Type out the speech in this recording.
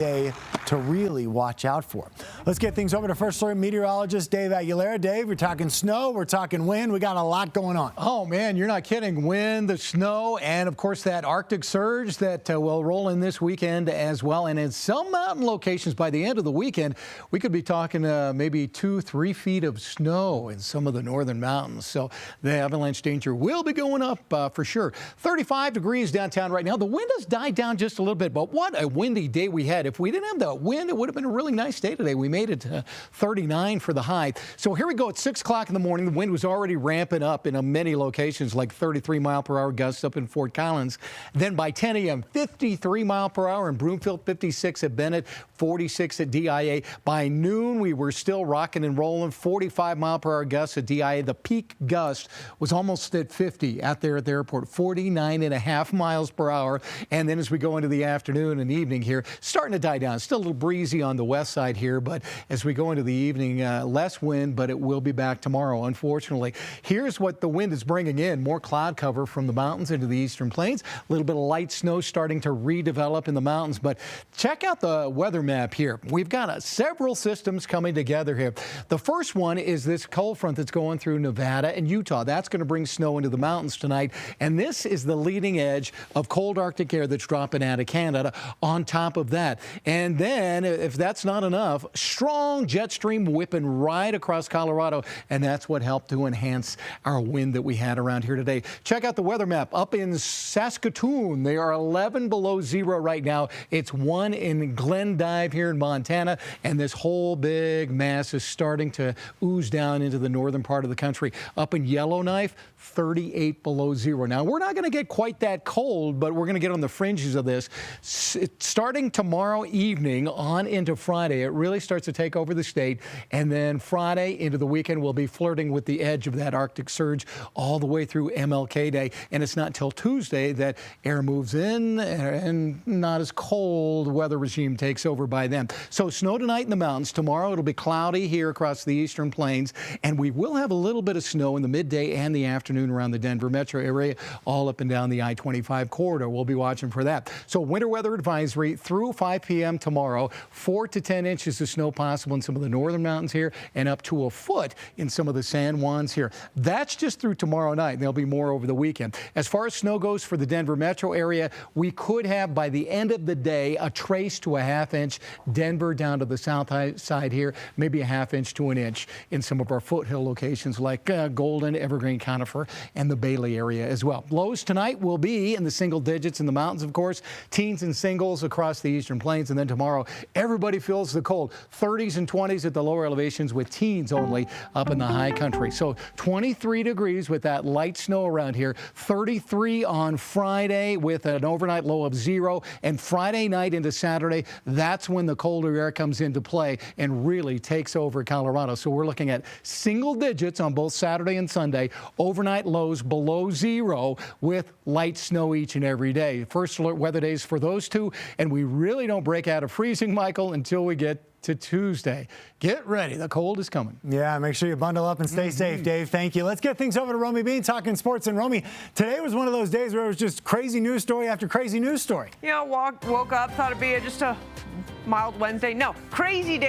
day to really watch out for. Let's get things over to first story meteorologist Dave Aguilera. Dave, we're talking snow, we're talking wind, we got a lot going on. Oh man, you're not kidding. Wind, the snow, and of course that Arctic surge that will roll in this weekend as well. And in some mountain locations by the end of the weekend, we could be talking maybe 2-3 feet of snow in some of the northern mountains. So the avalanche danger will be going up for sure. 35 degrees downtown right now. The wind has died down just a little bit, but what a windy day we had. If we didn't have the wind, it would have been a really nice day today. We made it to 39 for the high. So here we go at 6 o'clock in the morning. The wind was already ramping up in many locations, like 33-mile-per-hour gusts up in Fort Collins. Then by 10 a.m., 53 mile per hour in Broomfield, 56 at Bennett, 46 at DIA. By noon, we were still rocking and rolling, 45-mile-per-hour gusts at DIA. The peak gust was almost at 50 out there at the airport, 49.5 miles per hour. And then as we go into the afternoon and evening here, starting to die down. Still a little breezy on the west side here, but as we go into the evening, less wind, but it will be back tomorrow, unfortunately. Here's what the wind is bringing in. More cloud cover from the mountains into the eastern plains. A little bit of light snow starting to redevelop in the mountains, but check out the weather map here. We've got several systems coming together here. The first one is this cold front that's going through Nevada and Utah. That's going to bring snow into the mountains tonight, and this is the leading edge of cold Arctic air that's dropping out of Canada on top of that. And then, if that's not enough, strong jet stream whipping right across Colorado, and that's what helped to enhance our wind that we had around here today. Check out the weather map. Up in Saskatoon, they are 11 below zero right now. It's 1 in Glendive here in Montana, and this whole big mass is starting to ooze down into the northern part of the country. Up in Yellowknife, 38 below zero. Now, we're not going to get quite that cold, but we're going to get on the fringes of this. Starting tomorrow evening on into Friday, it really starts to take over the state, and then Friday into the weekend, we'll be flirting with the edge of that Arctic surge all the way through MLK Day, and it's not until Tuesday that air moves in and not as cold weather regime takes over by then. So snow tonight in the mountains. Tomorrow it'll be cloudy here across the eastern plains, and we will have a little bit of snow in the midday and the afternoon around the Denver metro area, all up and down the I-25 corridor. We'll be watching for that. So winter weather advisory through 5 p.m. tomorrow. 4 to 10 inches of snow possible in some of the northern mountains here, and up to a foot in some of the San Juans here. That's just through tomorrow night. There'll be more over the weekend. As far as snow goes for the Denver metro area, we could have by the end of the day a trace to a half-inch. Denver down to the south side here, maybe a half-inch to an inch in some of our foothill locations like Golden, Evergreen, Conifer, and the Bailey area as well. Lows tonight will be in the single digits in the mountains, of course, teens and singles across the eastern plains, and then tomorrow everybody feels the cold. 30s and 20s at the lower elevations with teens only up in the high country. So 23 degrees with that light snow around here. 33 on Friday with an overnight low of 0. And Friday night into Saturday, that's when the colder air comes into play and really takes over Colorado. So we're looking at single digits on both Saturday and Sunday. Overnight lows below 0 with light snow each and every day. First alert weather days for those two. And we really don't break out of freezing, Michael, until we get to Tuesday. Get ready. The cold is coming. Yeah, make sure you bundle up and stay safe, Dave. Thank you. Let's get things over to Romy Bean talking sports. And Romy, today was one of those days where it was just crazy news story after crazy news story. You know, woke up, thought it'd be just a mild Wednesday. No, crazy day.